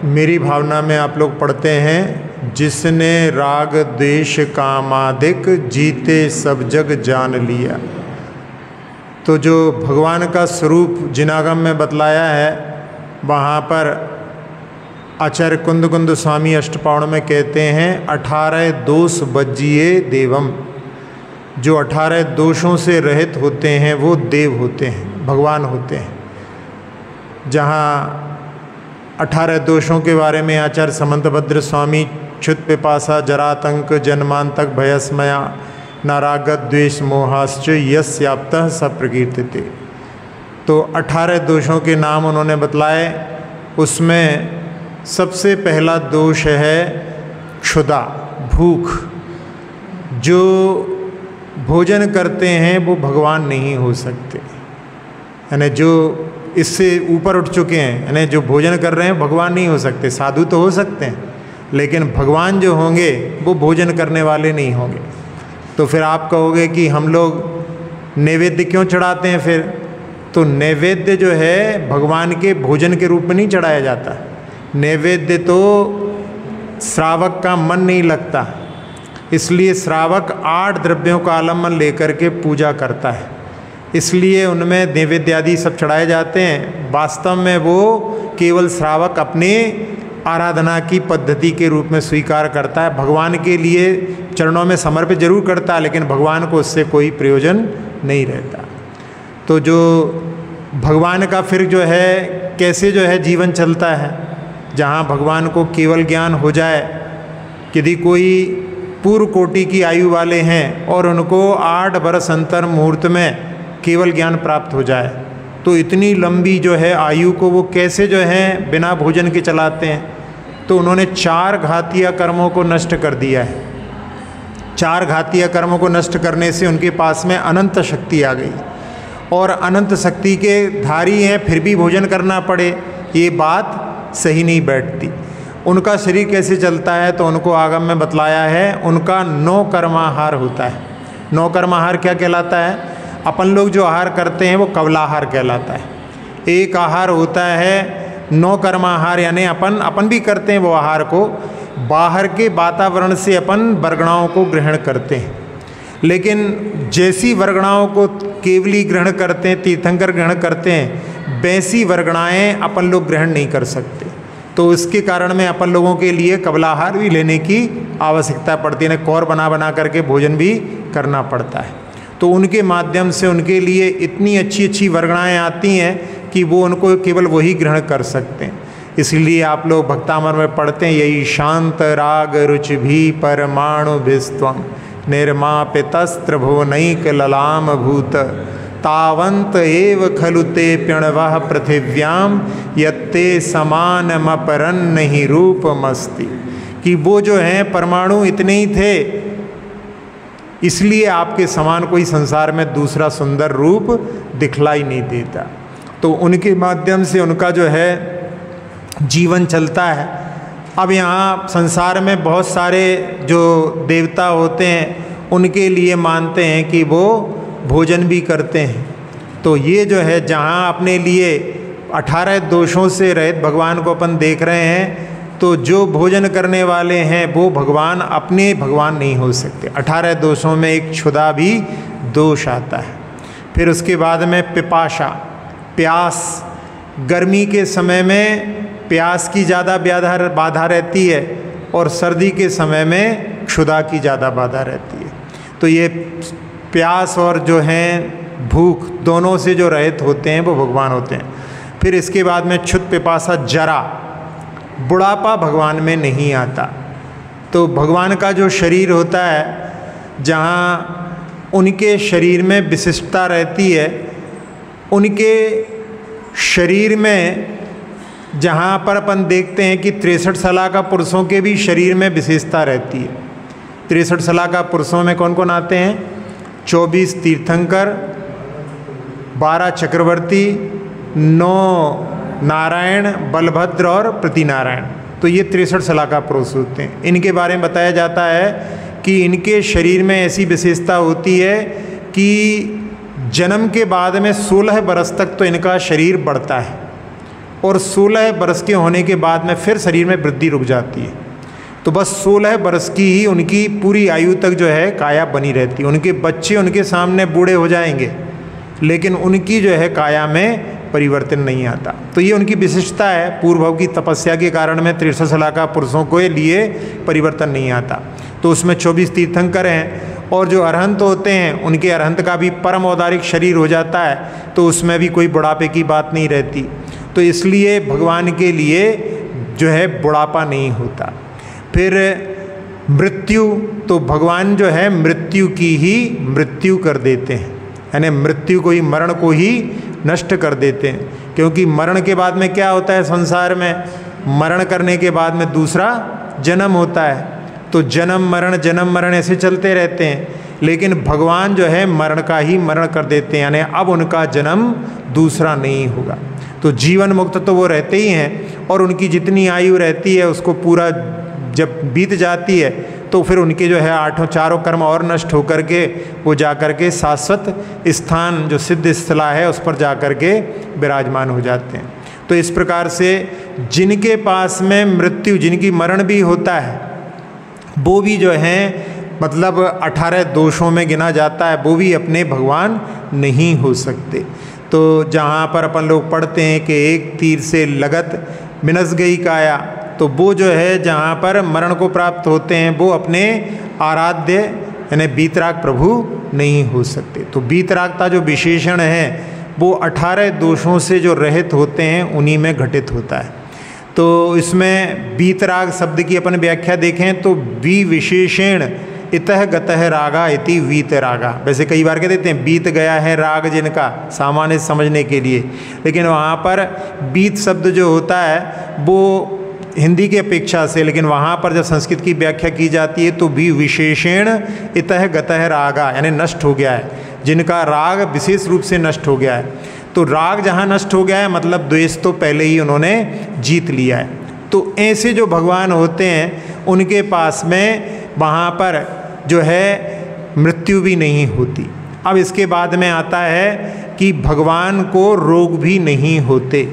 मेरी भावना में आप लोग पढ़ते हैं, जिसने राग द्वेष कामादिक जीते सब जग जान लिया। तो जो भगवान का स्वरूप जिनागम में बतलाया है, वहाँ पर आचार्य कुंद कुंद स्वामी अष्टपावण में कहते हैं 18 दोष बज्जिए देवम। जो 18 दोषों से रहित होते हैं वो देव होते हैं, भगवान होते हैं। जहाँ 18 दोषों के बारे में आचार्य समंतभद्र स्वामी क्षुत पिपासा जरातंक जन्मांतक भयस्मया नारागत द्वेष मोहाश्च यस्याप्तः सब प्रकीर्तिते। तो 18 दोषों के नाम उन्होंने बतलाए। उसमें सबसे पहला दोष है क्षुधा, भूख। जो भोजन करते हैं वो भगवान नहीं हो सकते, यानी जो इससे ऊपर उठ चुके हैं, यानी जो भोजन कर रहे हैं भगवान नहीं हो सकते। साधु तो हो सकते हैं, लेकिन भगवान जो होंगे वो भोजन करने वाले नहीं होंगे। तो फिर आप कहोगे कि हम लोग नैवेद्य क्यों चढ़ाते हैं? फिर तो नैवेद्य जो है भगवान के भोजन के रूप में नहीं चढ़ाया जाता। नैवेद्य तो श्रावक का मन नहीं लगता, इसलिए श्रावक 8 द्रव्यों का आलम्बन लेकर के पूजा करता है, इसलिए उनमें नैवेद्य आदि सब चढ़ाए जाते हैं। वास्तव में वो केवल श्रावक अपने आराधना की पद्धति के रूप में स्वीकार करता है। भगवान के लिए चरणों में समर्पित जरूर करता है, लेकिन भगवान को उससे कोई प्रयोजन नहीं रहता। तो जो भगवान का फिर जो है कैसे जो है जीवन चलता है, जहाँ भगवान को केवल ज्ञान हो जाए। यदि कोई पूर्व कोटि की आयु वाले हैं और उनको 8 वर्ष अंतर मुहूर्त में केवल ज्ञान प्राप्त हो जाए, तो इतनी लंबी जो है आयु को वो कैसे जो है बिना भोजन के चलाते हैं? तो उन्होंने 4 घातीय कर्मों को नष्ट कर दिया है। 4 घातीय कर्मों को नष्ट करने से उनके पास में अनंत शक्ति आ गई, और अनंत शक्ति के धारी हैं फिर भी भोजन करना पड़े, ये बात सही नहीं बैठती। उनका शरीर कैसे चलता है? तो उनको आगम में बतलाया है, उनका 9 कर्माहार होता है। 9 कर्माहार क्या कहलाता है? अपन लोग जो आहार करते हैं वो कवलाहार कहलाता है। एक आहार होता है 9 कर्माहार, यानी अपन भी करते हैं वो आहार को, बाहर के वातावरण से अपन वर्गणाओं को ग्रहण करते हैं। लेकिन जैसी वर्गणाओं को केवली ग्रहण करते हैं, तीर्थंकर ग्रहण करते हैं, वैसी वर्गणाएँ अपन लोग ग्रहण नहीं कर सकते। तो इसके कारण में अपन लोगों के लिए कवलाहार भी लेने की आवश्यकता पड़ती है, कौर बना बना करके भोजन भी करना पड़ता है। तो उनके माध्यम से उनके लिए इतनी अच्छी अच्छी वर्गणाएँ आती हैं कि वो उनको केवल वही ग्रहण कर सकते हैं। इसलिए आप लोग भक्तामर में पढ़ते हैं, यही शांत राग रुचि भी परमाणु विस्त्वम निर्मापितस्त्र भुवनैक ललाम भूत तावंत एव खलु ते प्रणवः पृथिव्याम यत्ते समानमपरन्न ही रूपमस्ति। कि वो जो हैं परमाणु इतने ही थे, इसलिए आपके समान कोई संसार में दूसरा सुंदर रूप दिखलाई नहीं देता। तो उनके माध्यम से उनका जो है जीवन चलता है। अब यहाँ संसार में बहुत सारे जो देवता होते हैं, उनके लिए मानते हैं कि वो भोजन भी करते हैं। तो ये जो है जहाँ अपने लिए 18 दोषों से रहित भगवान को अपन देख रहे हैं, तो जो भोजन करने वाले हैं वो भगवान अपने भगवान नहीं हो सकते। 18 दोषों में एक क्षुधा भी दोष आता है। फिर उसके बाद में पिपाशा, प्यास। गर्मी के समय में प्यास की ज़्यादा बाधा रहती है, और सर्दी के समय में क्षुधा की ज़्यादा बाधा रहती है। तो ये प्यास और जो हैं भूख, दोनों से जो रहित होते हैं वो भगवान होते हैं। फिर इसके बाद में क्षुत पिपासा जरा, बुढ़ापा भगवान में नहीं आता। तो भगवान का जो शरीर होता है, जहाँ उनके शरीर में विशिष्टता रहती है, उनके शरीर में जहाँ पर अपन देखते हैं कि 63 साल का पुरुषों के भी शरीर में विशेषता रहती है। 63 साल का पुरुषों में कौन कौन आते हैं? 24 तीर्थंकर, 12 चक्रवर्ती, 9 नारायण, बलभद्र और प्रतिनारायण। तो ये 63 साल का पुरुष होते हैं। इनके बारे में बताया जाता है कि इनके शरीर में ऐसी विशेषता होती है कि जन्म के बाद में 16 बरस तक तो इनका शरीर बढ़ता है, और 16 बरस के होने के बाद में फिर शरीर में वृद्धि रुक जाती है। तो बस 16 बरस की ही उनकी पूरी आयु तक जो है काया बनी रहती है। उनके बच्चे उनके सामने बूढ़े हो जाएंगे, लेकिन उनकी जो है काया में परिवर्तन नहीं आता। तो ये उनकी विशिष्टता है। पूर्व भव की तपस्या के कारण में 63 शलाका पुरुषों के लिए परिवर्तन नहीं आता। तो उसमें 24 तीर्थंकर हैं, और जो अरहंत होते हैं उनके अरहंत का भी परम औदारिक शरीर हो जाता है, तो उसमें भी कोई बुढ़ापे की बात नहीं रहती। तो इसलिए भगवान के लिए जो है बुढ़ापा नहीं होता। फिर मृत्यु, तो भगवान जो है मृत्यु की ही मृत्यु कर देते हैं, यानी मृत्यु को ही, मरण को ही नष्ट कर देते हैं। क्योंकि मरण के बाद में क्या होता है संसार में, मरण करने के बाद में दूसरा जन्म होता है। तो जन्म मरण ऐसे चलते रहते हैं, लेकिन भगवान जो है मरण का ही मरण कर देते हैं, यानी अब उनका जन्म दूसरा नहीं होगा। तो जीवन मुक्त तो वो रहते ही हैं, और उनकी जितनी आयु रहती है उसको पूरा जब बीत जाती है तो फिर उनके जो है 8 चारों कर्म और नष्ट होकर के वो जा कर के शाश्वत स्थान जो सिद्ध स्थला है उस पर जा कर के विराजमान हो जाते हैं। तो इस प्रकार से जिनके पास में मृत्यु, जिनकी मरण भी होता है, वो भी जो है मतलब 18 दोषों में गिना जाता है, वो भी अपने भगवान नहीं हो सकते। तो जहाँ पर अपन लोग पढ़ते हैं कि एक तीर से लगत मिनस गई काया, तो वो जो है जहाँ पर मरण को प्राप्त होते हैं वो अपने आराध्य यानी बीतराग प्रभु नहीं हो सकते। तो बीतरागता जो विशेषण है वो 18 दोषों से जो रहित होते हैं उन्हीं में घटित होता है। तो इसमें बीतराग शब्द की अपन व्याख्या देखें तो वी विशेषण इतः गतः रागा इति वीतरागा। वैसे कई बार कह देते हैं बीत गया है राग जिनका, सामान्य समझने के लिए, लेकिन वहाँ पर बीत शब्द जो होता है वो हिंदी की अपेक्षा से, लेकिन वहाँ पर जब संस्कृत की व्याख्या की जाती है तो भी विशेषण इतः गतः रागा, यानी नष्ट हो गया है, जिनका राग विशेष रूप से नष्ट हो गया है। तो राग जहाँ नष्ट हो गया है मतलब द्वेष तो पहले ही उन्होंने जीत लिया है। तो ऐसे जो भगवान होते हैं उनके पास में वहाँ पर जो है मृत्यु भी नहीं होती। अब इसके बाद में आता है कि भगवान को रोग भी नहीं होते।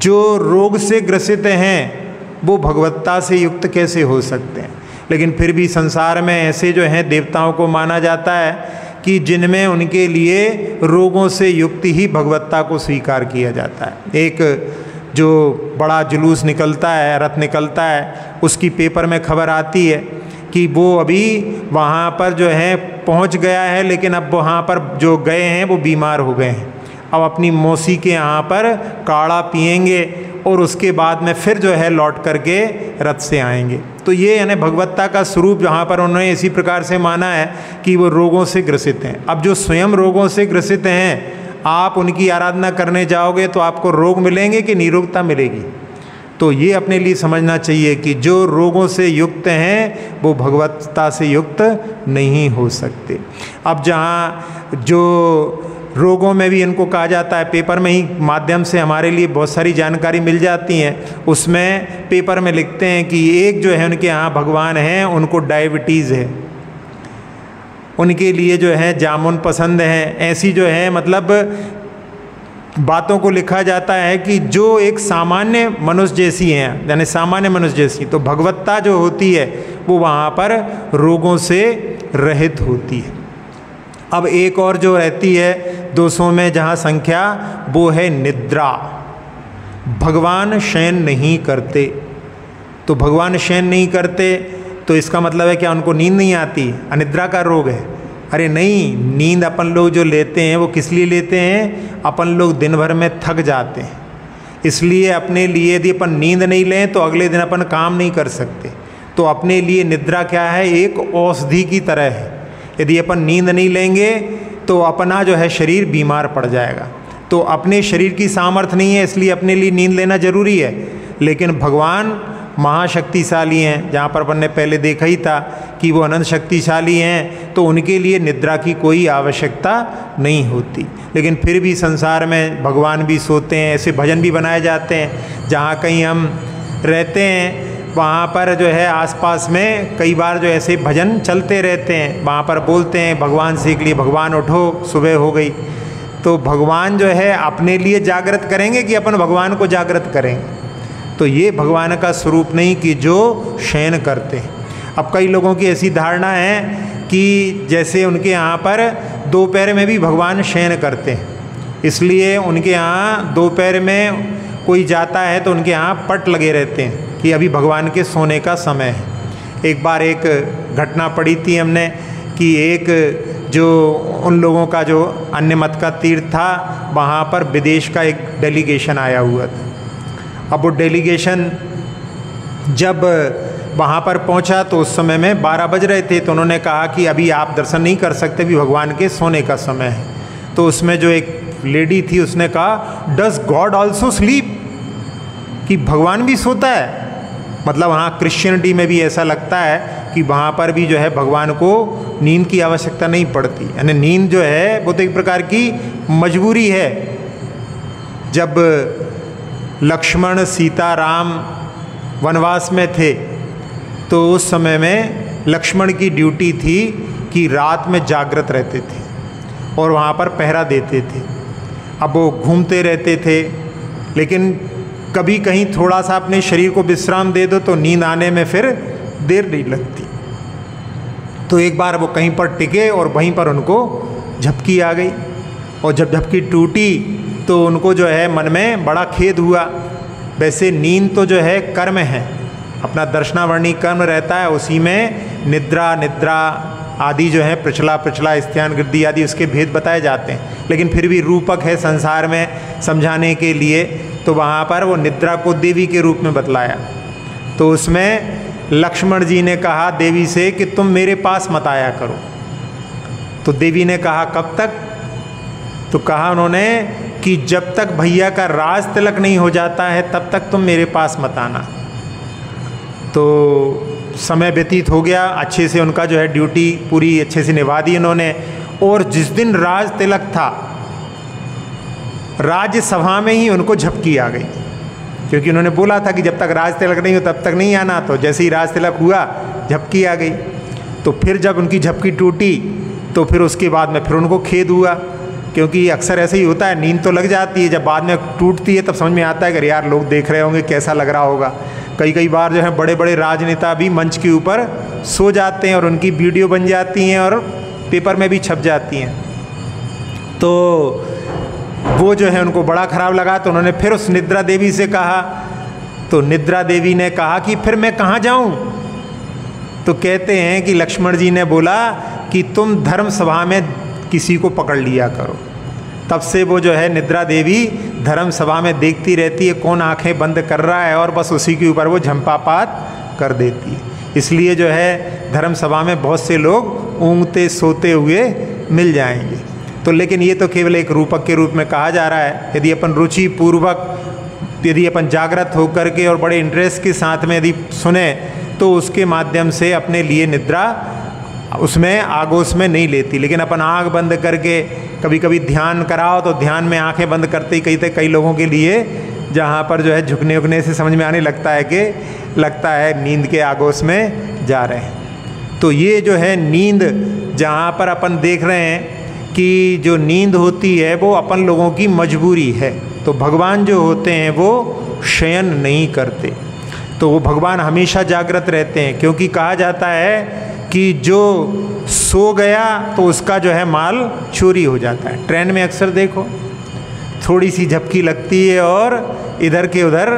जो रोग से ग्रसित हैं वो भगवत्ता से युक्त कैसे हो सकते हैं? लेकिन फिर भी संसार में ऐसे जो हैं देवताओं को माना जाता है कि जिनमें उनके लिए रोगों से युक्त ही भगवत्ता को स्वीकार किया जाता है। एक जो बड़ा जुलूस निकलता है, रथ निकलता है, उसकी पेपर में खबर आती है कि वो अभी वहाँ पर जो है पहुँच गया है, लेकिन अब वहाँ पर जो गए हैं वो बीमार हो गए हैं। अब अपनी मौसी के यहाँ पर काढ़ा पिएंगे और उसके बाद में फिर जो है लौट करके रथ से आएंगे। तो ये यानी भगवत्ता का स्वरूप जहाँ पर उन्होंने इसी प्रकार से माना है कि वो रोगों से ग्रसित हैं। अब जो स्वयं रोगों से ग्रसित हैं, आप उनकी आराधना करने जाओगे तो आपको रोग मिलेंगे कि निरोगता मिलेगी? तो ये अपने लिए समझना चाहिए कि जो रोगों से युक्त हैं वो भगवत्ता से युक्त नहीं हो सकते। अब जहाँ जो रोगों में भी इनको कहा जाता है, पेपर में ही माध्यम से हमारे लिए बहुत सारी जानकारी मिल जाती हैं। उसमें पेपर में लिखते हैं कि एक जो है उनके यहाँ भगवान हैं, उनको डायबिटीज़ है, उनके लिए जो है जामुन पसंद है। ऐसी जो है मतलब बातों को लिखा जाता है कि जो एक सामान्य मनुष्य जैसी हैं, यानी सामान्य मनुष्य जैसी, तो भगवत्ता जो होती है वो वहाँ पर रोगों से रहित होती है। अब एक और जो रहती है दोषों में जहाँ संख्या, वो है निद्रा। भगवान शयन नहीं करते। तो भगवान शयन नहीं करते तो इसका मतलब है क्या उनको नींद नहीं आती, अनिद्रा का रोग है? अरे नहीं, नींद अपन लोग जो लेते हैं वो किस लिए लेते हैं? अपन लोग दिन भर में थक जाते हैं, इसलिए अपने लिए यदि अपन नींद नहीं लें तो अगले दिन अपन काम नहीं कर सकते। तो अपने लिए निद्रा क्या है? एक औषधि की तरह है। यदि अपन नींद नहीं लेंगे तो अपना जो है शरीर बीमार पड़ जाएगा। तो अपने शरीर की सामर्थ्य नहीं है, इसलिए अपने लिए नींद लेना जरूरी है। लेकिन भगवान महाशक्तिशाली हैं, जहाँ पर अपन ने पहले देखा ही था कि वो अनंत शक्तिशाली हैं, तो उनके लिए निद्रा की कोई आवश्यकता नहीं होती। लेकिन फिर भी संसार में भगवान भी सोते हैं। ऐसे भजन भी बनाए जाते हैं, जहाँ कहीं हम रहते हैं वहाँ पर जो है आसपास में कई बार जो ऐसे भजन चलते रहते हैं, वहाँ पर बोलते हैं भगवान से के लिए, भगवान उठो सुबह हो गई। तो भगवान जो है अपने लिए जागृत करेंगे कि अपन भगवान को जागृत करेंगे? तो ये भगवान का स्वरूप नहीं कि जो शयन करते हैं। अब कई लोगों की ऐसी धारणा है कि जैसे उनके यहाँ पर दोपहर में भी भगवान शयन करते हैं, इसलिए उनके यहाँ दोपहर में कोई जाता है तो उनके यहाँ पट लगे रहते हैं कि अभी भगवान के सोने का समय है। एक बार एक घटना पढ़ी थी हमने कि एक जो उन लोगों का जो अन्य मत का तीर्थ था, वहाँ पर विदेश का एक डेलीगेशन आया हुआ था। अब वो डेलीगेशन जब वहाँ पर पहुँचा तो उस समय में 12 बज रहे थे, तो उन्होंने कहा कि अभी आप दर्शन नहीं कर सकते, भी भगवान के सोने का समय है। तो उसमें जो एक लेडी थी उसने कहा, डज गॉड ऑल्सो स्लीप, कि भगवान भी सोता है? मतलब वहाँ क्रिश्चियनिटी में भी ऐसा लगता है कि वहाँ पर भी जो है भगवान को नींद की आवश्यकता नहीं पड़ती, यानी नींद जो है वो तो एक प्रकार की मजबूरी है। जब लक्ष्मण सीता राम वनवास में थे तो उस समय में लक्ष्मण की ड्यूटी थी कि रात में जागृत रहते थे और वहाँ पर पहरा देते थे। अब वो घूमते रहते थे, लेकिन कभी कहीं थोड़ा सा अपने शरीर को विश्राम दे दो तो नींद आने में फिर देर नहीं लगती। तो एक बार वो कहीं पर टिके और वहीं पर उनको झपकी आ गई, और जब झपकी टूटी तो उनको जो है मन में बड़ा खेद हुआ। वैसे नींद तो जो है कर्म है, अपना दर्शनावर्णी कर्म रहता है, उसी में निद्रा आदि जो है प्रचला स्त्यान गृद्धि आदि उसके भेद बताए जाते हैं, लेकिन फिर भी रूपक है संसार में समझाने के लिए, तो वहाँ पर वो निद्रा को देवी के रूप में बतलाया। तो उसमें लक्ष्मण जी ने कहा देवी से कि तुम मेरे पास मत आया करो। तो देवी ने कहा कब तक? तो कहा उन्होंने कि जब तक भैया का राज तिलक नहीं हो जाता है तब तक तुम मेरे पास मत आना। तो समय व्यतीत हो गया, अच्छे से उनका जो है ड्यूटी पूरी अच्छे से निभा दी उन्होंने, और जिस दिन राज तिलक था राज्यसभा में ही उनको झपकी आ गई, क्योंकि उन्होंने बोला था कि जब तक राज तिलक नहीं हो तब तक नहीं आना। तो जैसे ही राज तिलक हुआ झपकी आ गई। तो फिर जब उनकी झपकी टूटी तो फिर उसके बाद में फिर उनको खेद हुआ, क्योंकि अक्सर ऐसे ही होता है, नींद तो लग जाती है, जब बाद में टूटती है तब समझ में आता है कि यार लोग देख रहे होंगे कैसा लग रहा होगा। कई बार जो है बड़े बड़े राजनेता भी मंच के ऊपर सो जाते हैं और उनकी वीडियो बन जाती हैं और पेपर में भी छप जाती हैं। तो वो जो है उनको बड़ा खराब लगा, तो उन्होंने फिर उस निद्रा देवी से कहा। तो निद्रा देवी ने कहा कि फिर मैं कहाँ जाऊँ? तो कहते हैं कि लक्ष्मण जी ने बोला कि तुम धर्म सभा में किसी को पकड़ लिया करो। तब से वो जो है निद्रा देवी धर्म सभा में देखती रहती है कौन आंखें बंद कर रहा है, और बस उसी के ऊपर वो झंपापात कर देती है। इसलिए जो है धर्म सभा में बहुत से लोग ऊँघते सोते हुए मिल जाएंगे। तो लेकिन ये तो केवल एक रूपक के रूप में कहा जा रहा है। यदि अपन रुचि पूर्वक यदि अपन जागृत होकर के और बड़े इंटरेस्ट के साथ में यदि सुने तो उसके माध्यम से अपने लिए निद्रा उसमें आगोश में नहीं लेती। लेकिन अपन आँख बंद करके कभी कभी ध्यान कराओ तो ध्यान में आंखें बंद करते ही कई लोगों के लिए जहाँ पर जो है झुकने उकने से समझ में आने लगता है कि लगता है नींद के आगोश में जा रहे हैं। तो ये जो है नींद जहाँ पर अपन देख रहे हैं कि जो नींद होती है वो अपन लोगों की मजबूरी है। तो भगवान जो होते हैं वो शयन नहीं करते, तो वो भगवान हमेशा जागृत रहते हैं, क्योंकि कहा जाता है कि जो सो गया तो उसका जो है माल चोरी हो जाता है। ट्रेन में अक्सर देखो थोड़ी सी झपकी लगती है और इधर के उधर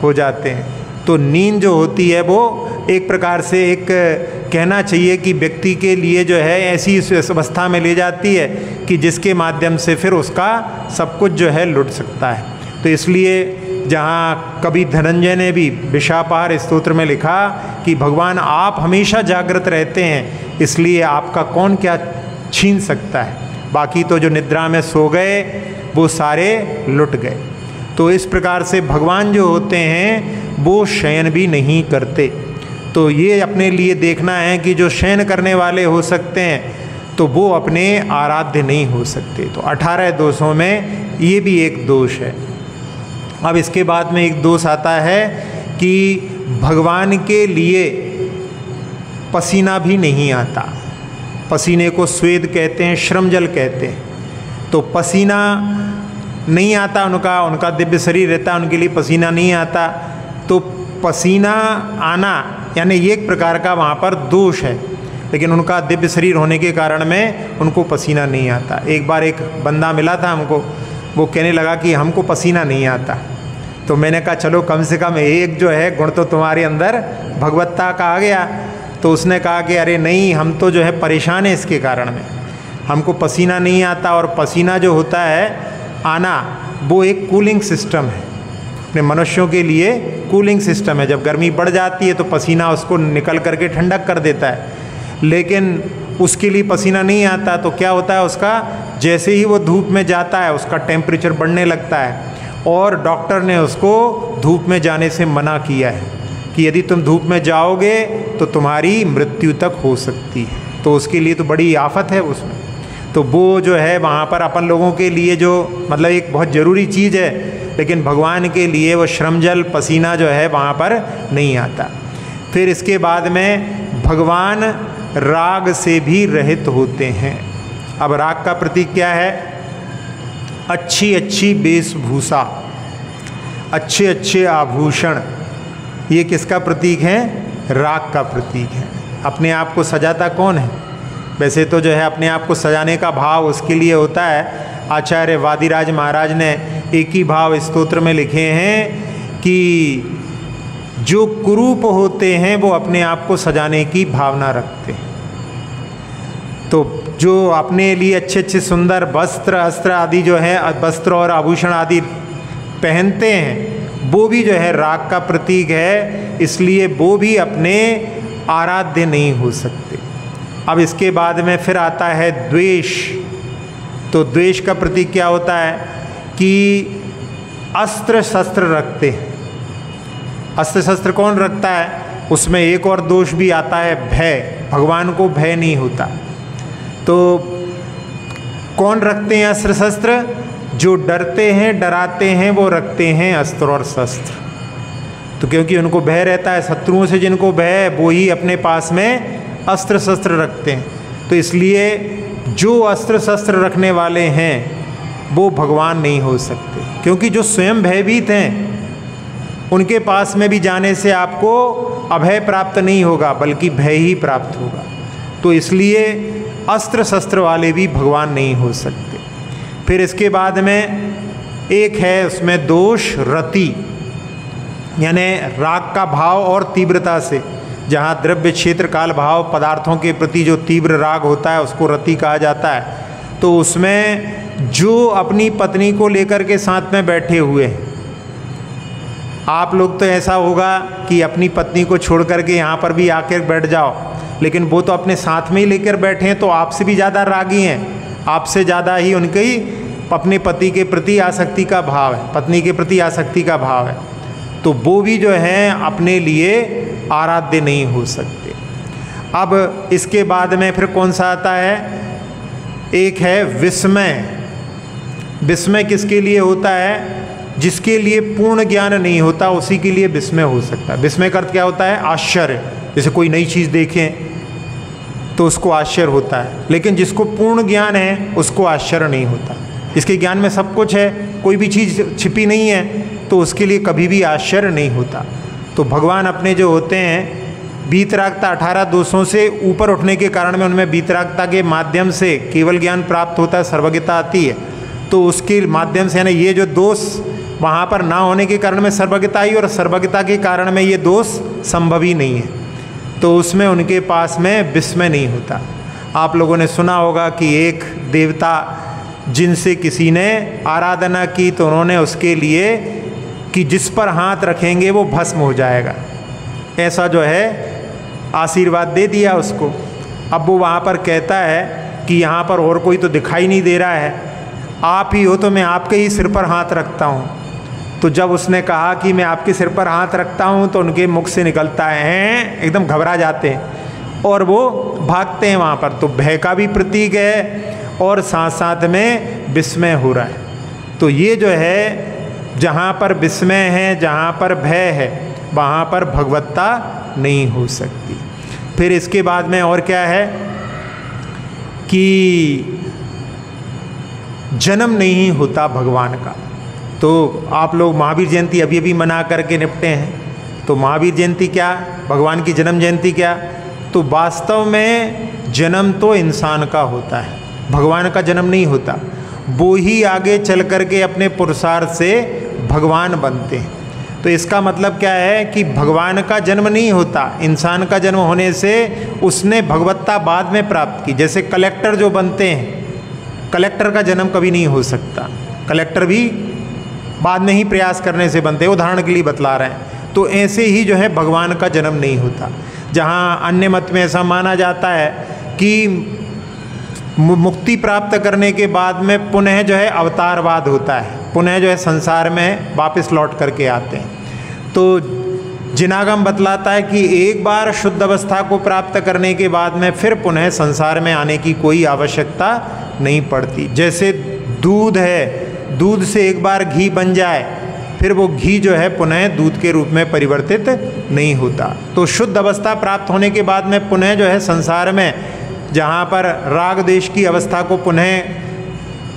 हो जाते हैं। तो नींद जो होती है वो एक प्रकार से एक कहना चाहिए कि व्यक्ति के लिए जो है ऐसी अवस्था में ले जाती है कि जिसके माध्यम से फिर उसका सब कुछ जो है लुट सकता है। तो इसलिए जहाँ कवि धनंजय ने भी विशापार स्तोत्र में लिखा कि भगवान आप हमेशा जागृत रहते हैं, इसलिए आपका कौन क्या छीन सकता है। बाकी तो जो निद्रा में सो गए वो सारे लुट गए। तो इस प्रकार से भगवान जो होते हैं वो शयन भी नहीं करते। तो ये अपने लिए देखना है कि जो शयन करने वाले हो सकते हैं तो वो अपने आराध्य नहीं हो सकते। तो 18 दोषों में ये भी एक दोष है। अब इसके बाद में एक दोष आता है कि भगवान के लिए पसीना भी नहीं आता। पसीने को स्वेद कहते हैं, श्रमजल कहते हैं। तो पसीना नहीं आता, उनका दिव्य शरीर रहता है, उनके लिए पसीना नहीं आता। तो पसीना आना यानी ये एक प्रकार का वहाँ पर दोष है, लेकिन उनका दिव्य शरीर होने के कारण में उनको पसीना नहीं आता। एक बार एक बंदा मिला था हमको, वो कहने लगा कि हमको पसीना नहीं आता। तो मैंने कहा चलो कम से कम एक जो है गुण तो तुम्हारे अंदर भगवत्ता का आ गया। तो उसने कहा कि अरे नहीं, हम तो जो है परेशान है इसके कारण में, हमको पसीना नहीं आता। और पसीना जो होता है आना, वो एक कूलिंग सिस्टम है, अपने मनुष्यों के लिए कूलिंग सिस्टम है। जब गर्मी बढ़ जाती है तो पसीना उसको निकल करके ठंडक कर देता है, लेकिन उसके लिए पसीना नहीं आता तो क्या होता है, उसका जैसे ही वो धूप में जाता है उसका टेम्परेचर बढ़ने लगता है। और डॉक्टर ने उसको धूप में जाने से मना किया है कि यदि तुम धूप में जाओगे तो तुम्हारी मृत्यु तक हो सकती है। तो उसके लिए तो बड़ी आफत है उसमें। तो वो जो है वहाँ पर अपन लोगों के लिए जो मतलब एक बहुत ज़रूरी चीज़ है, लेकिन भगवान के लिए वो श्रमजल पसीना जो है वहाँ पर नहीं आता। फिर इसके बाद में भगवान राग से भी रहित होते हैं। अब राग का प्रतीक क्या है? अच्छी अच्छी वेशभूषा, अच्छे अच्छे आभूषण, ये किसका प्रतीक है? राग का प्रतीक है। अपने आप को सजाता कौन है? वैसे तो जो है अपने आप को सजाने का भाव उसके लिए होता है। आचार्य वादिराज महाराज ने एक ही भाव स्तोत्र में लिखे हैं कि जो कुरूप होते हैं वो अपने आप को सजाने की भावना रखते हैं। तो जो अपने लिए अच्छे अच्छे सुंदर वस्त्र अस्त्र आदि जो है, वस्त्र और आभूषण आदि पहनते हैं, वो भी जो है राग का प्रतीक है, इसलिए वो भी अपने आराध्य नहीं हो सकते। अब इसके बाद में फिर आता है द्वेष। तो द्वेष का प्रतीक क्या होता है कि अस्त्र शस्त्र रखते हैं। अस्त्र शस्त्र कौन रखता है? उसमें एक और दोष भी आता है, भय। भगवान को भय नहीं होता। तो कौन रखते हैं अस्त्र शस्त्र? जो डरते हैं डराते हैं वो रखते हैं अस्त्र और शस्त्र। तो क्योंकि उनको भय रहता है, शत्रुओं से जिनको भय है वो ही अपने पास में अस्त्र शस्त्र रखते हैं। तो इसलिए जो अस्त्र शस्त्र रखने वाले हैं वो भगवान नहीं हो सकते, क्योंकि जो स्वयं भयभीत हैं उनके पास में भी जाने से आपको अभय प्राप्त नहीं होगा, बल्कि भय ही प्राप्त होगा। तो इसलिए अस्त्र शस्त्र वाले भी भगवान नहीं हो सकते। फिर इसके बाद में एक है उसमें दोष रति, यानी राग का भाव और तीव्रता से। जहाँ द्रव्य क्षेत्र काल भाव पदार्थों के प्रति जो तीव्र राग होता है उसको रति कहा जाता है। तो उसमें जो अपनी पत्नी को लेकर के साथ में बैठे हुए हैं, आप लोग तो ऐसा होगा कि अपनी पत्नी को छोड़ करके यहाँ पर भी आकर बैठ जाओ, लेकिन वो तो अपने साथ में ही लेकर बैठे हैं, तो आपसे भी ज़्यादा रागी हैं, आपसे ज़्यादा ही उनके ही अपने पति के प्रति आसक्ति का भाव है, पत्नी के प्रति आसक्ति का भाव है। तो वो भी जो है अपने लिए आराध्य नहीं हो सकते। अब इसके बाद में फिर कौन सा आता है? एक है विस्मय। विस्मय किसके लिए होता है? जिसके लिए पूर्ण ज्ञान नहीं होता उसी के लिए विस्मय हो सकता है। विस्मय का अर्थ क्या होता है? आश्चर्य। जैसे कोई नई चीज़ देखें तो उसको आश्चर्य होता है, लेकिन जिसको पूर्ण ज्ञान है उसको आश्चर्य नहीं होता। इसके ज्ञान में सब कुछ है, कोई भी चीज़ छिपी नहीं है, तो उसके लिए कभी भी आश्चर्य नहीं होता। तो भगवान अपने जो होते हैं वीतरागता 18 दोषों से ऊपर उठने के कारण में उनमें वीतरागता के माध्यम से केवल ज्ञान प्राप्त होता है, सर्वज्ञता आती है। तो उसके माध्यम से यानी ये जो दोष वहाँ पर ना होने के कारण में सर्वज्ञता आई, और सर्वज्ञता के कारण में ये दोष संभव ही नहीं है, तो उसमें उनके पास में विस्मय नहीं होता। आप लोगों ने सुना होगा कि एक देवता जिनसे किसी ने आराधना की तो उन्होंने उसके लिए कि जिस पर हाथ रखेंगे वो भस्म हो जाएगा, ऐसा जो है आशीर्वाद दे दिया उसको। अब वो वहाँ पर कहता है कि यहाँ पर और कोई तो दिखाई नहीं दे रहा है, आप ही हो तो मैं आपके ही सिर पर हाथ रखता हूँ। तो जब उसने कहा कि मैं आपके सिर पर हाथ रखता हूँ तो उनके मुख से निकलता है, एकदम घबरा जाते हैं और वो भागते हैं वहाँ पर। तो भय का भी प्रतीक है और साथ साथ में विस्मय हो रहा है। तो ये जो है जहाँ पर विस्मय है, जहाँ पर भय है, वहाँ पर भगवत्ता नहीं हो सकती। फिर इसके बाद में और क्या है कि जन्म नहीं होता भगवान का। तो आप लोग महावीर जयंती अभी अभी मना करके निपटे हैं, तो महावीर जयंती क्या, भगवान की जन्म जयंती क्या? तो वास्तव में जन्म तो इंसान का होता है, भगवान का जन्म नहीं होता। वो ही आगे चल करके अपने पुरुषार्थ से भगवान बनते हैं। तो इसका मतलब क्या है कि भगवान का जन्म नहीं होता, इंसान का जन्म होने से उसने भगवत्ता बाद में प्राप्त की। जैसे कलेक्टर जो बनते हैं, कलेक्टर का जन्म कभी नहीं हो सकता, कलेक्टर भी बाद में ही प्रयास करने से बनते हैं, उदाहरण के लिए बतला रहे हैं। तो ऐसे ही जो है भगवान का जन्म नहीं होता। जहाँ अन्य मत में ऐसा माना जाता है कि मुक्ति प्राप्त करने के बाद में पुनः जो है अवतारवाद होता है, पुनः जो है संसार में वापस लौट करके आते हैं। तो जिनागम बतलाता है कि एक बार शुद्ध अवस्था को प्राप्त करने के बाद में फिर पुनः संसार में आने की कोई आवश्यकता नहीं पड़ती। जैसे दूध है, दूध से एक बार घी बन जाए फिर वो घी जो है पुनः दूध के रूप में परिवर्तित नहीं होता। तो शुद्ध अवस्था प्राप्त होने के बाद में पुनः जो है संसार में जहाँ पर राग देश की अवस्था को पुनः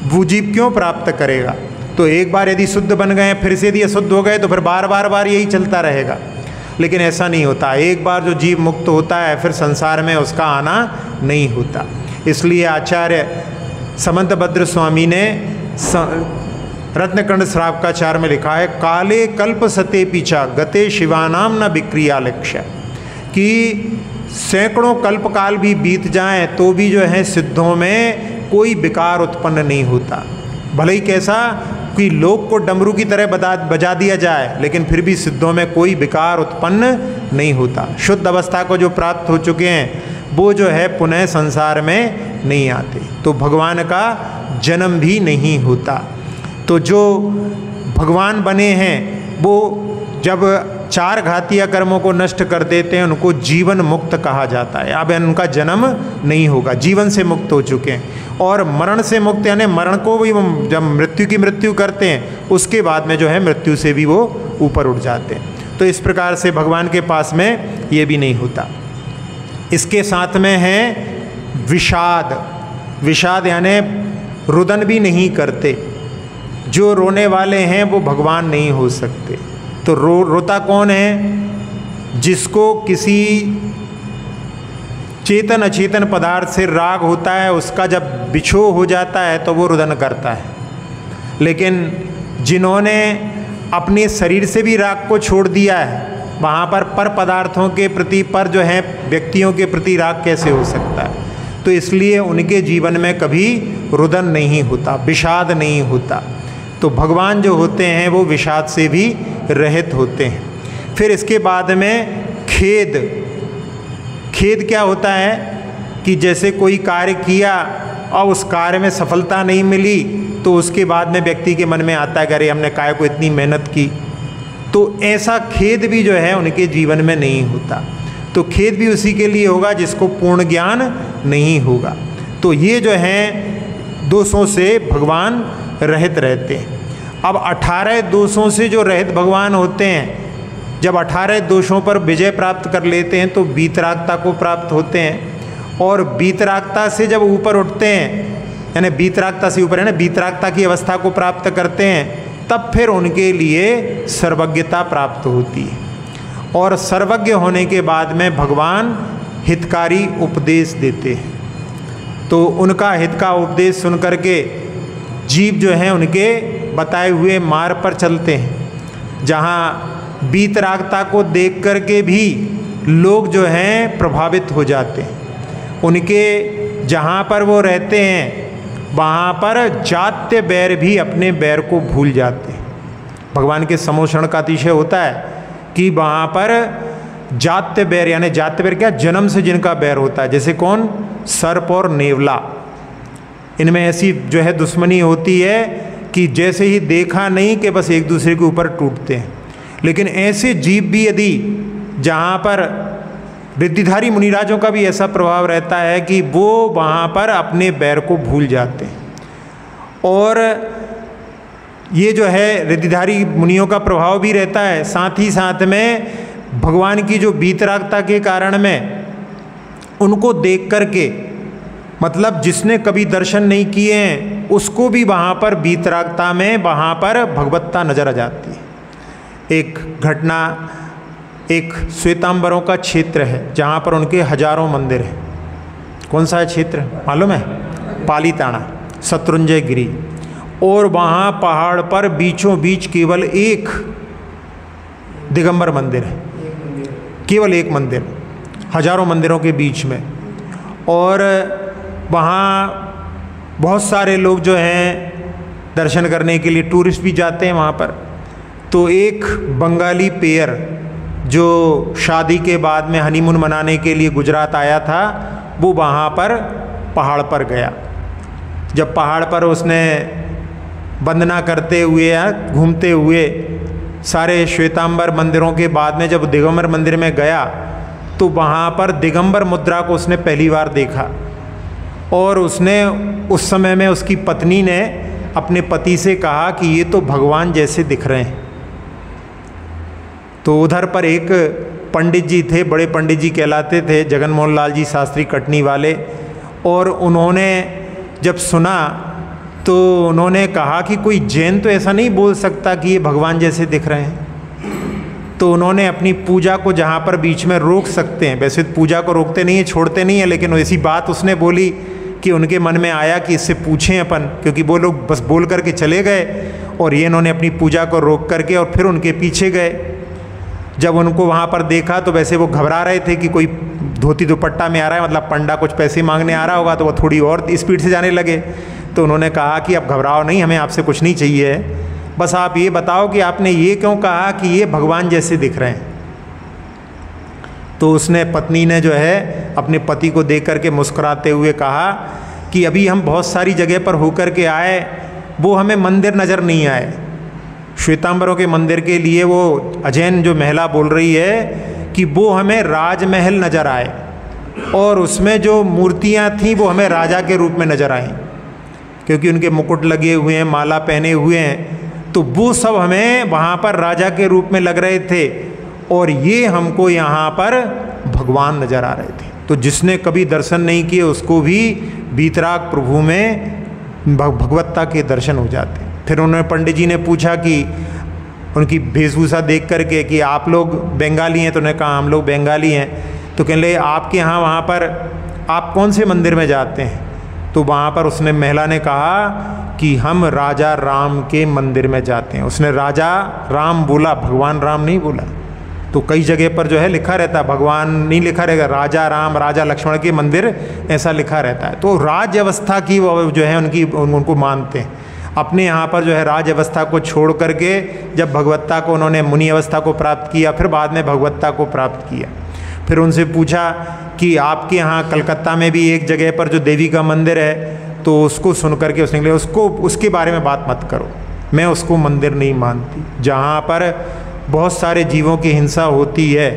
वो जीव क्यों प्राप्त करेगा? तो एक बार यदि शुद्ध बन गए फिर से यदि अशुद्ध हो गए तो फिर बार बार यही चलता रहेगा। लेकिन ऐसा नहीं होता, एक बार जो जीव मुक्त होता है फिर संसार में उसका आना नहीं होता। इसलिए आचार्य समंतभद्र स्वामी ने रत्नकंड श्रावकाचार में लिखा है, काले कल्प सते पीछा गते शिवानाम न विक्रिया लक्ष्य, कि सैकड़ों कल्प काल भी बीत जाएं तो भी जो है सिद्धों में कोई विकार उत्पन्न नहीं होता। भले ही कैसा कि लोक को डमरू की तरह बजा दिया जाए लेकिन फिर भी सिद्धों में कोई विकार उत्पन्न नहीं होता। शुद्ध अवस्था को जो प्राप्त हो चुके हैं वो जो है पुनः संसार में नहीं आते। तो भगवान का जन्म भी नहीं होता। तो जो भगवान बने हैं वो जब चार घातीय कर्मों को नष्ट कर देते हैं उनको जीवन मुक्त कहा जाता है। अब उनका जन्म नहीं होगा, जीवन से मुक्त हो चुके हैं। और मरण से मुक्त यानी मरण को भी जब मृत्यु की मृत्यु करते हैं उसके बाद में जो है मृत्यु से भी वो ऊपर उठ जाते हैं। तो इस प्रकार से भगवान के पास में ये भी नहीं होता। इसके साथ में है विषाद। विषाद यानी रुदन भी नहीं करते। जो रोने वाले हैं वो भगवान नहीं हो सकते। तो रोता कौन है? जिसको किसी चेतन अचेतन पदार्थ से राग होता है, उसका जब बिछोह हो जाता है तो वो रुदन करता है। लेकिन जिन्होंने अपने शरीर से भी राग को छोड़ दिया है वहाँ पर पदार्थों के प्रति, पर जो है व्यक्तियों के प्रति राग कैसे हो सकता है? तो इसलिए उनके जीवन में कभी रुदन नहीं होता, विषाद नहीं होता। तो भगवान जो होते हैं वो विषाद से भी रहित होते हैं। फिर इसके बाद में खेद। खेद क्या होता है कि जैसे कोई कार्य किया और उस कार्य में सफलता नहीं मिली तो उसके बाद में व्यक्ति के मन में आता है कि अरे हमने काय को इतनी मेहनत की। तो ऐसा खेद भी जो है उनके जीवन में नहीं होता। तो खेद भी उसी के लिए होगा जिसको पूर्ण ज्ञान नहीं होगा। तो ये जो है दोषों से भगवान रहित रहते हैं। अब 18 दोषों से जो रहित भगवान होते हैं, जब 18 दोषों पर विजय प्राप्त कर लेते हैं तो वीतरागता को प्राप्त होते हैं। और वीतरागता से जब ऊपर उठते हैं, यानी वीतरागता से ऊपर है ना, वीतरागता की अवस्था को प्राप्त करते हैं, तब फिर उनके लिए सर्वज्ञता प्राप्त होती है। और सर्वज्ञ होने के बाद में भगवान हितकारी उपदेश देते हैं। तो उनका हित का उपदेश सुन करके जीव जो हैं उनके बताए हुए मार्ग पर चलते हैं। जहाँ वीतरागता को देख करके भी लोग जो हैं प्रभावित हो जाते हैं। उनके जहाँ पर वो रहते हैं वहाँ पर जात्य बैर भी अपने बैर को भूल जाते हैं। भगवान के समोषण का अतिशय होता है कि वहाँ पर जात्य बैर, यानी जात्य बैर क्या, जन्म से जिनका बैर होता है। जैसे कौन? सर्प और नेवला। इनमें ऐसी जो है दुश्मनी होती है कि जैसे ही देखा नहीं कि बस एक दूसरे के ऊपर टूटते हैं। लेकिन ऐसे जीव भी यदि जहाँ पर रिद्धिधारी मुनिराजों का भी ऐसा प्रभाव रहता है कि वो वहाँ पर अपने बैर को भूल जाते हैं। और ये जो है रिद्धिधारी मुनियों का प्रभाव भी रहता है, साथ ही साथ में भगवान की जो वीतरागता के कारण में उनको देख करके, मतलब जिसने कभी दर्शन नहीं किए हैं उसको भी वहाँ पर वीतरागता में वहाँ पर भगवत्ता नजर आ जाती है। एक घटना, एक श्वेतांबरों का क्षेत्र है जहाँ पर उनके हजारों मंदिर हैं। कौन सा है क्षेत्र मालूम है? पालीताना, शत्रुंजय गिरी। और वहाँ पहाड़ पर बीचों बीच केवल एक दिगंबर मंदिर है, केवल एक मंदिर हजारों मंदिरों के बीच में। और वहाँ बहुत सारे लोग जो हैं दर्शन करने के लिए टूरिस्ट भी जाते हैं वहाँ पर। तो एक बंगाली पेयर जो शादी के बाद में हनीमून मनाने के लिए गुजरात आया था, वो वहाँ पर पहाड़ पर गया। जब पहाड़ पर उसने वंदना करते हुए या घूमते हुए सारे श्वेतांबर मंदिरों के बाद में जब दिगंबर मंदिर में गया, तो वहाँ पर दिगंबर मुद्रा को उसने पहली बार देखा। और उसने उस समय में उसकी पत्नी ने अपने पति से कहा कि ये तो भगवान जैसे दिख रहे हैं। तो उधर पर एक पंडित जी थे, बड़े पंडित जी कहलाते थे, जगन मोहन लाल जी शास्त्री कटनी वाले। और उन्होंने जब सुना तो उन्होंने कहा कि कोई जैन तो ऐसा नहीं बोल सकता कि ये भगवान जैसे दिख रहे हैं। तो उन्होंने अपनी पूजा को जहाँ पर बीच में रोक सकते हैं, वैसे पूजा को रोकते नहीं है, छोड़ते नहीं है, लेकिन ऐसी बात उसने बोली कि उनके मन में आया कि इससे पूछें अपन, क्योंकि वो लोग बस बोल करके चले गए और ये इन्होंने अपनी पूजा को रोक करके और फिर उनके पीछे गए। जब उनको वहाँ पर देखा तो वैसे वो घबरा रहे थे कि कोई धोती दुपट्टा में आ रहा है, मतलब पंडा कुछ पैसे मांगने आ रहा होगा, तो वो थोड़ी और स्पीड से जाने लगे। तो उन्होंने कहा कि अब घबराओ नहीं, हमें आपसे कुछ नहीं चाहिए, बस आप ये बताओ कि आपने ये क्यों कहा कि ये भगवान जैसे दिख रहे हैं। तो उसने पत्नी ने जो है अपने पति को देख करके मुस्कुराते हुए कहा कि अभी हम बहुत सारी जगह पर होकर के आए, वो हमें मंदिर नज़र नहीं आए। श्वेतांबरों के मंदिर के लिए वो अजैन जो महिला बोल रही है कि वो हमें राजमहल नज़र आए और उसमें जो मूर्तियाँ थीं वो हमें राजा के रूप में नज़र आईं, क्योंकि उनके मुकुट लगे हुए हैं, माला पहने हुए हैं, तो वो सब हमें वहाँ पर राजा के रूप में लग रहे थे और ये हमको यहाँ पर भगवान नज़र आ रहे थे। तो जिसने कभी दर्शन नहीं किए उसको भी वीतराग प्रभु में भगवत्ता के दर्शन हो जाते। फिर उन्होंने पंडित जी ने पूछा कि उनकी वेशभूषा देख करके कि आप लोग बंगाली हैं? तो उन्होंने कहा हम लोग बंगाली हैं। तो कहने लगे आपके यहाँ वहाँ पर आप कौन से मंदिर में जाते हैं? तो वहाँ पर उसने महिला ने कहा कि हम राजा राम के मंदिर में जाते हैं। उसने राजा राम बोला, भगवान राम नहीं बोला। तो कई जगह पर जो है लिखा रहता है, भगवान नहीं लिखा रहेगा, राजा राम, राजा लक्ष्मण के मंदिर ऐसा लिखा रहता है। तो राज अवस्था की वो जो है उनको मानते हैं। अपने यहाँ पर जो है राज अवस्था को छोड़ करके जब भगवत्ता को उन्होंने मुनि अवस्था को प्राप्त किया, फिर बाद में भगवत्ता को प्राप्त किया। फिर उनसे पूछा कि आपके यहाँ कलकत्ता में भी एक जगह पर जो देवी का मंदिर है, तो उसको सुन करके उसने कहा उसको उसके बारे में बात मत करो, मैं उसको मंदिर नहीं मानती। जहाँ पर बहुत सारे जीवों की हिंसा होती है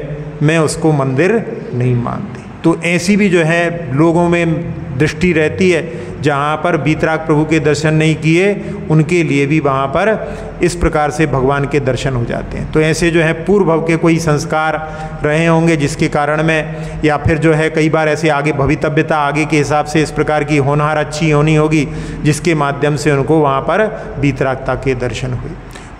मैं उसको मंदिर नहीं मानती। तो ऐसी भी जो है लोगों में दृष्टि रहती है, जहाँ पर वीतराग प्रभु के दर्शन नहीं किए उनके लिए भी वहाँ पर इस प्रकार से भगवान के दर्शन हो जाते हैं। तो ऐसे जो है पूर्व भव के कोई संस्कार रहे होंगे जिसके कारण में, या फिर जो है कई बार ऐसे आगे भवितव्यता आगे के हिसाब से इस प्रकार की होनहार अच्छी होनी होगी जिसके माध्यम से उनको वहाँ पर वीतरागता के दर्शन हुए।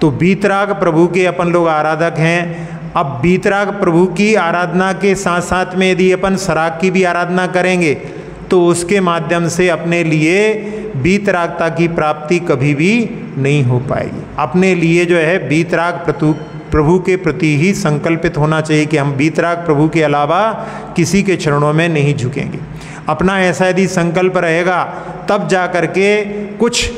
तो वीतराग प्रभु के अपन लोग आराधक हैं। अब वीतराग प्रभु की आराधना के साथ साथ में यदि अपन सराग की भी आराधना करेंगे तो उसके माध्यम से अपने लिए वीतरागता की प्राप्ति कभी भी नहीं हो पाएगी। अपने लिए जो है वीतराग प्रभु के प्रति ही संकल्पित होना चाहिए कि हम वीतराग प्रभु के अलावा किसी के चरणों में नहीं झुकेंगे। अपना ऐसा यदि संकल्प रहेगा तब जा कर के कुछ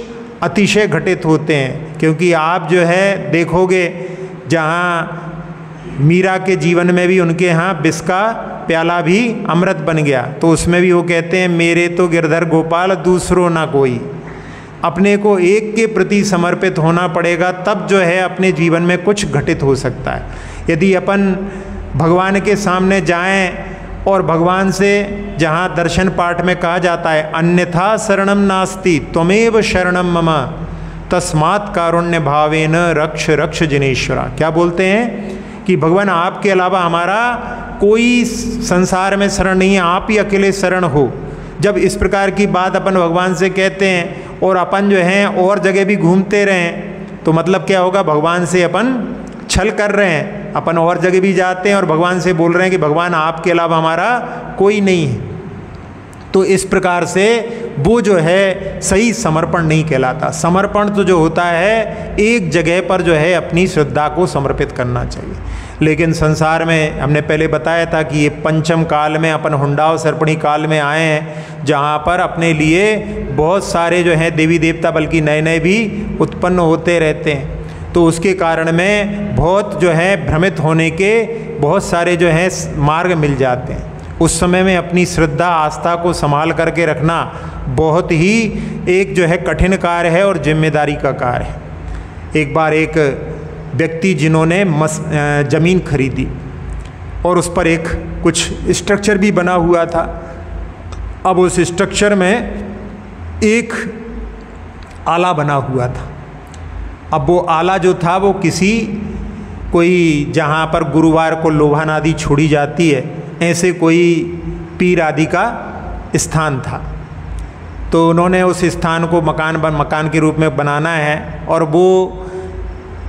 अतिशय घटित होते हैं। क्योंकि आप जो है देखोगे जहाँ मीरा के जीवन में भी उनके यहाँ विष का प्याला भी अमृत बन गया, तो उसमें भी वो कहते हैं मेरे तो गिरधर गोपाल दूसरो ना कोई। अपने को एक के प्रति समर्पित होना पड़ेगा, तब जो है अपने जीवन में कुछ घटित हो सकता है। यदि अपन भगवान के सामने जाएं और भगवान से जहाँ दर्शन पाठ में कहा जाता है अन्यथा शरणम नास्ति त्वमेव शरणम मम तस्मात् कारुण्य भावेन रक्ष रक्ष जिनेश्वरा। क्या बोलते हैं कि भगवान आपके अलावा हमारा कोई संसार में शरण नहीं है, आप ही अकेले शरण हो। जब इस प्रकार की बात अपन भगवान से कहते हैं और अपन जो है और जगह भी घूमते रहें तो मतलब क्या होगा, भगवान से अपन छल कर रहे हैं। अपन और जगह भी जाते हैं और भगवान से बोल रहे हैं कि भगवान आपके अलावा हमारा कोई नहीं है। तो इस प्रकार से वो जो है सही समर्पण नहीं कहलाता। समर्पण तो जो होता है एक जगह पर जो है अपनी श्रद्धा को समर्पित करना चाहिए। लेकिन संसार में हमने पहले बताया था कि ये पंचम काल में अपन हुंडाव सर्पणी काल में आए हैं, जहाँ पर अपने लिए बहुत सारे जो हैं देवी देवता बल्कि नए नए भी उत्पन्न होते रहते हैं। तो उसके कारण में बहुत जो है भ्रमित होने के बहुत सारे जो हैं मार्ग मिल जाते हैं। उस समय में अपनी श्रद्धा आस्था को संभाल करके रखना बहुत ही एक जो है कठिन कार्य है और जिम्मेदारी का कार्य है। एक बार एक व्यक्ति जिन्होंने ज़मीन खरीदी और उस पर एक कुछ स्ट्रक्चर भी बना हुआ था। अब उस स्ट्रक्चर में एक आला बना हुआ था। अब वो आला जो था वो किसी कोई जहाँ पर गुरुवार को लोभान आदि छोड़ी जाती है ऐसे कोई पीर आदि का स्थान था। तो उन्होंने उस स्थान को मकान के रूप में बनाना है और वो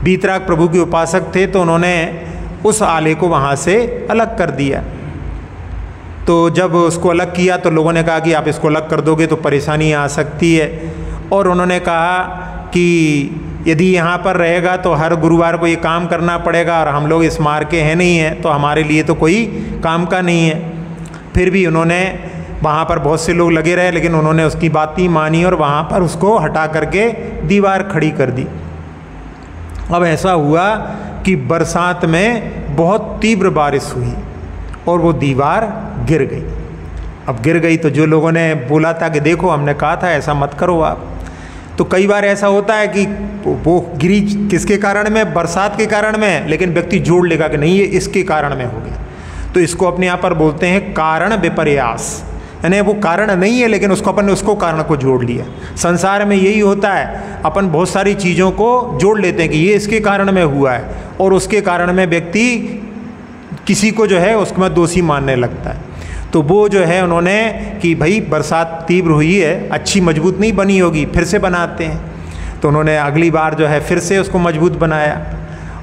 बीतराग प्रभु के उपासक थे, तो उन्होंने उस आले को वहाँ से अलग कर दिया। तो जब उसको अलग किया तो लोगों ने कहा कि आप इसको अलग कर दोगे तो परेशानी आ सकती है। और उन्होंने कहा कि यदि यहाँ पर रहेगा तो हर गुरुवार को ये काम करना पड़ेगा और हम लोग इस मार्ग के हैं नहीं हैं, तो हमारे लिए तो कोई काम का नहीं है। फिर भी उन्होंने वहाँ पर बहुत से लोग लगे रहे, लेकिन उन्होंने उसकी बात ही मानी और वहाँ पर उसको हटा करके दीवार खड़ी कर दी। अब ऐसा हुआ कि बरसात में बहुत तीव्र बारिश हुई और वो दीवार गिर गई। अब गिर गई तो जो लोगों ने बोला था कि देखो हमने कहा था ऐसा मत करो आप, तो कई बार ऐसा होता है कि वो गिरी किसके कारण में, बरसात के कारण में, लेकिन व्यक्ति जोड़ लेगा कि नहीं ये इसके कारण में हो गया। तो इसको अपने यहाँ पर बोलते हैं कारण विपर्यास, यानी वो कारण नहीं है लेकिन उसको कारण को जोड़ लिया। संसार में यही होता है, अपन बहुत सारी चीज़ों को जोड़ लेते हैं कि ये इसके कारण में हुआ है और उसके कारण में व्यक्ति किसी को जो है उसमें दोषी मानने लगता है। तो वो जो है उन्होंने कि भाई बरसात तीव्र हुई है, अच्छी मजबूत नहीं बनी होगी, फिर से बनाते हैं। तो उन्होंने अगली बार जो है फिर से उसको मजबूत बनाया।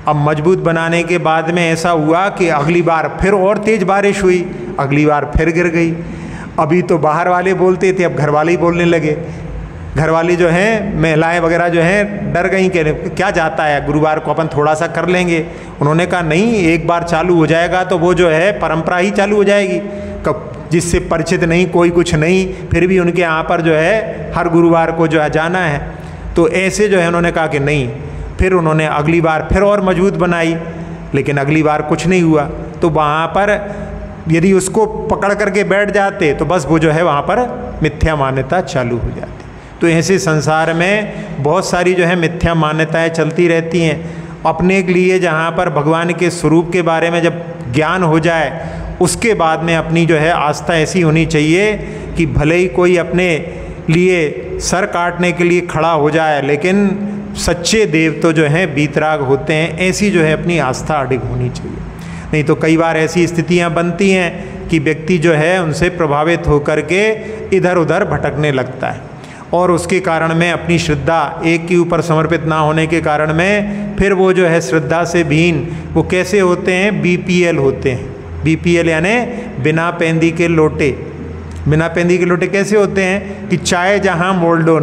अब मजबूत बनाने के बाद में ऐसा हुआ कि अगली बार फिर और तेज़ बारिश हुई, अगली बार फिर गिर गई। अभी तो बाहर वाले बोलते थे, अब घर वाले ही बोलने लगे। घर वाली जो हैं महिलाएं वगैरह जो हैं डर गई कि क्या जाता है, गुरुवार को अपन थोड़ा सा कर लेंगे। उन्होंने कहा नहीं, एक बार चालू हो जाएगा तो वो जो है परंपरा ही चालू हो जाएगी। कब जिससे परिचित नहीं, कोई कुछ नहीं, फिर भी उनके यहाँ पर जो है हर गुरुवार को जो है जाना है। तो ऐसे जो है उन्होंने कहा कि नहीं। फिर उन्होंने अगली बार फिर और मजबूत बनाई, लेकिन अगली बार कुछ नहीं हुआ। तो वहाँ पर यदि उसको पकड़ करके बैठ जाते तो बस वो जो है वहाँ पर मिथ्या मान्यता चालू हो जाती। तो ऐसे संसार में बहुत सारी जो है मिथ्या मान्यताएं चलती रहती हैं। अपने के लिए जहाँ पर भगवान के स्वरूप के बारे में जब ज्ञान हो जाए उसके बाद में अपनी जो है आस्था ऐसी होनी चाहिए कि भले ही कोई अपने लिए सर काटने के लिए खड़ा हो जाए, लेकिन सच्चे देव तो जो हैं बीतराग होते हैं। ऐसी जो है अपनी आस्था अडिग होनी चाहिए। नहीं तो कई बार ऐसी स्थितियां बनती हैं कि व्यक्ति जो है उनसे प्रभावित होकर के इधर उधर भटकने लगता है और उसके कारण में अपनी श्रद्धा एक के ऊपर समर्पित ना होने के कारण में फिर वो जो है श्रद्धा से भीन वो कैसे होते हैं, बीपीएल होते हैं। बीपीएल यानी बिना पेंदी के लोटे। बिना पेंदी के लोटे कैसे होते हैं कि चाय जहाँ मोड़ लो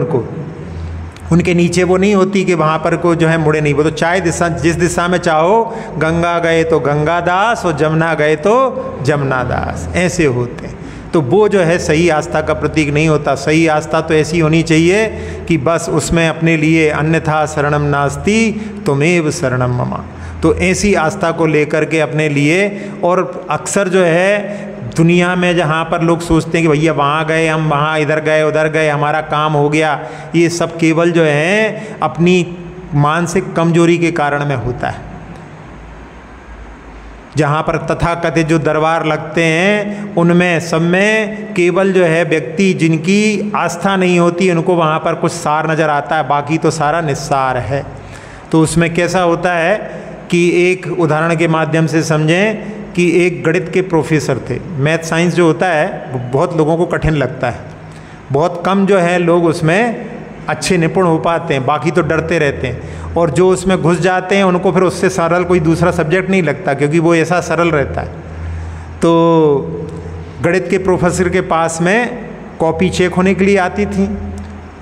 उनके नीचे वो नहीं होती कि वहाँ पर को जो है मुड़े नहीं, वो तो चाय दिशा जिस दिशा में चाहो, गंगा गए तो गंगा दास और जमुना गए तो जमुना दास, ऐसे होते हैं। तो वो जो है सही आस्था का प्रतीक नहीं होता। सही आस्था तो ऐसी होनी चाहिए कि बस उसमें अपने लिए अन्यथा शरणम नास्ति तुमेव शरणम ममा। तो ऐसी आस्था को लेकर के अपने लिए, और अक्सर जो है दुनिया में जहाँ पर लोग सोचते हैं कि भैया वहाँ गए हम, वहाँ इधर गए उधर गए, हमारा काम हो गया, ये सब केवल जो है अपनी मानसिक कमजोरी के कारण में होता है। जहाँ पर तथाकथित जो दरबार लगते हैं उनमें सब में केवल जो है व्यक्ति जिनकी आस्था नहीं होती उनको वहाँ पर कुछ सार नज़र आता है, बाकी तो सारा निस्सार है। तो उसमें कैसा होता है कि एक उदाहरण के माध्यम से समझें कि एक गणित के प्रोफेसर थे। मैथ साइंस जो होता है वो बहुत लोगों को कठिन लगता है, बहुत कम जो है लोग उसमें अच्छे निपुण हो पाते हैं, बाकी तो डरते रहते हैं। और जो उसमें घुस जाते हैं उनको फिर उससे सरल कोई दूसरा सब्जेक्ट नहीं लगता, क्योंकि वो ऐसा सरल रहता है। तो गणित के प्रोफेसर के पास में कॉपी चेक होने के लिए आती थी,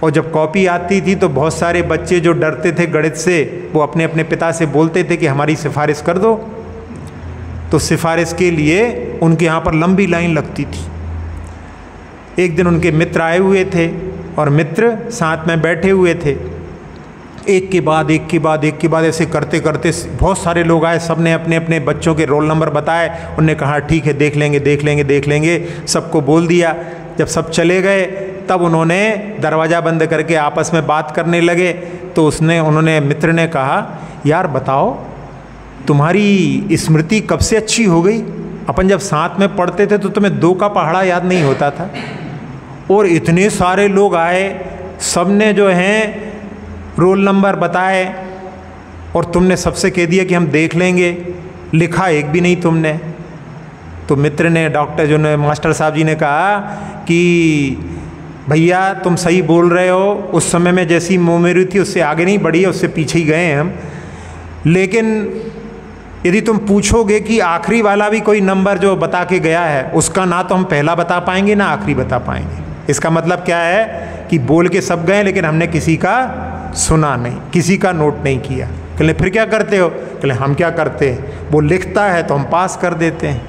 और जब कॉपी आती थी तो बहुत सारे बच्चे जो डरते थे गणित से, वो अपने अपने पिता से बोलते थे कि हमारी सिफारिश कर दो। तो सिफारिश के लिए उनके यहाँ पर लंबी लाइन लगती थी। एक दिन उनके मित्र आए हुए थे और मित्र साथ में बैठे हुए थे। एक के बाद एक के बाद एक के बाद ऐसे करते करते बहुत सारे लोग आए, सब ने अपने अपने बच्चों के रोल नंबर बताए। उन्होंने कहा ठीक है, देख लेंगे देख लेंगे देख लेंगे, सबको बोल दिया। जब सब चले गए तब उन्होंने दरवाज़ा बंद करके आपस में बात करने लगे। तो उन्होंने मित्र ने कहा, यार बताओ तुम्हारी स्मृति कब से अच्छी हो गई? अपन जब साथ में पढ़ते थे तो तुम्हें 2 का पहाड़ा याद नहीं होता था, और इतने सारे लोग आए, सब ने जो हैं रोल नंबर बताए, और तुमने सबसे कह दिया कि हम देख लेंगे, लिखा एक भी नहीं तुमने। तो मित्र ने, डॉक्टर जो ने, मास्टर साहब जी ने कहा कि भैया तुम सही बोल रहे हो, उस समय में जैसी मेमोरी थी उससे आगे नहीं बढ़ी है, उससे पीछे ही गए हैं हम। लेकिन यदि तुम पूछोगे कि आखिरी वाला भी कोई नंबर जो बता के गया है, उसका ना तो हम पहला बता पाएंगे ना आखिरी बता पाएंगे। इसका मतलब क्या है कि बोल के सब गए लेकिन हमने किसी का सुना नहीं, किसी का नोट नहीं किया। कहले फिर क्या करते हो? कहले हम क्या करते हैं, वो लिखता है तो हम पास कर देते हैं।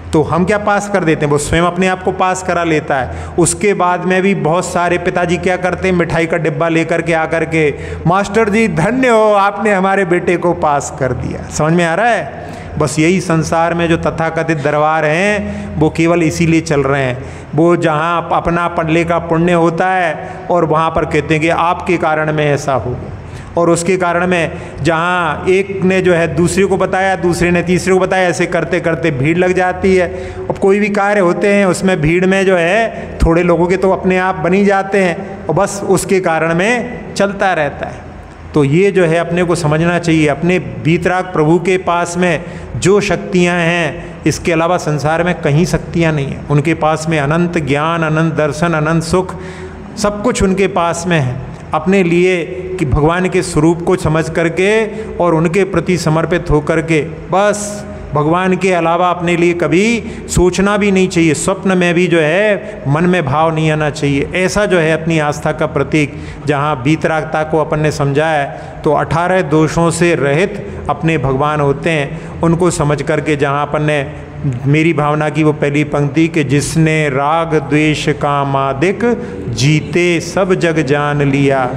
तो हम क्या पास कर देते हैं, वो स्वयं अपने आप को पास करा लेता है। उसके बाद में भी बहुत सारे पिताजी क्या करते हैं, मिठाई का डिब्बा लेकर के आकर के, मास्टर जी धन्य हो, आपने हमारे बेटे को पास कर दिया। समझ में आ रहा है? बस यही संसार में जो तथाकथित दरबार हैं वो केवल इसीलिए चल रहे हैं। वो जहाँ अपना पढ़ने का पुण्य होता है और वहाँ पर कहते हैं कि आपके कारण में ऐसा हो गया, और उसके कारण में जहाँ एक ने जो है दूसरे को बताया, दूसरे ने तीसरे को बताया, ऐसे करते करते भीड़ लग जाती है। अब कोई भी कार्य होते हैं उसमें भीड़ में जो है थोड़े लोगों के तो अपने आप बनी जाते हैं, और बस उसके कारण में चलता रहता है। तो ये जो है अपने को समझना चाहिए, अपने वीतराग प्रभु के पास में जो शक्तियाँ हैं, इसके अलावा संसार में कहीं शक्तियाँ नहीं हैं। उनके पास में अनंत ज्ञान, अनंत दर्शन, अनंत सुख, सब कुछ उनके पास में है। अपने लिए कि भगवान के स्वरूप को समझ करके और उनके प्रति समर्पित होकर के बस भगवान के अलावा अपने लिए कभी सोचना भी नहीं चाहिए। स्वप्न में भी जो है मन में भाव नहीं आना चाहिए। ऐसा जो है अपनी आस्था का प्रतीक, जहाँ वीतरागता को अपन ने समझा है तो 18 दोषों से रहित अपने भगवान होते हैं। उनको समझ करके जहाँ अपन ने, मेरी भावना की वो पहली पंक्ति कि जिसने राग द्वेष कामादिक जीते सब जग जान लिया,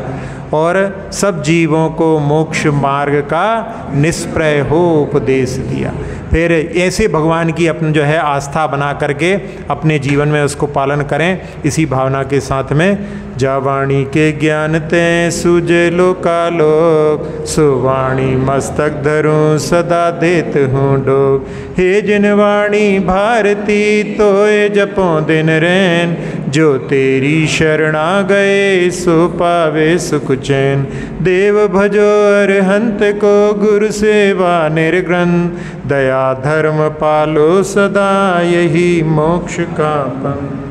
और सब जीवों को मोक्ष मार्ग का निष्प्रय हो उपदेश दिया। फिर ऐसे भगवान की अपनी जो है आस्था बना करके अपने जीवन में उसको पालन करें। इसी भावना के साथ में, जावाणी के ज्ञान ते सुजे लोकालोक, सुवाणी मस्तक धरूं सदा देत हूँ डोक। हे जिन वाणी भारती तोय जपों दिन रैन, जो तेरी शरणा गए सो पावे सुख चैन। देव भजो अरहंत को गुरु सेवा निर्ग्रंथ, दया धर्म पालो सदा यही मोक्ष का पंथ।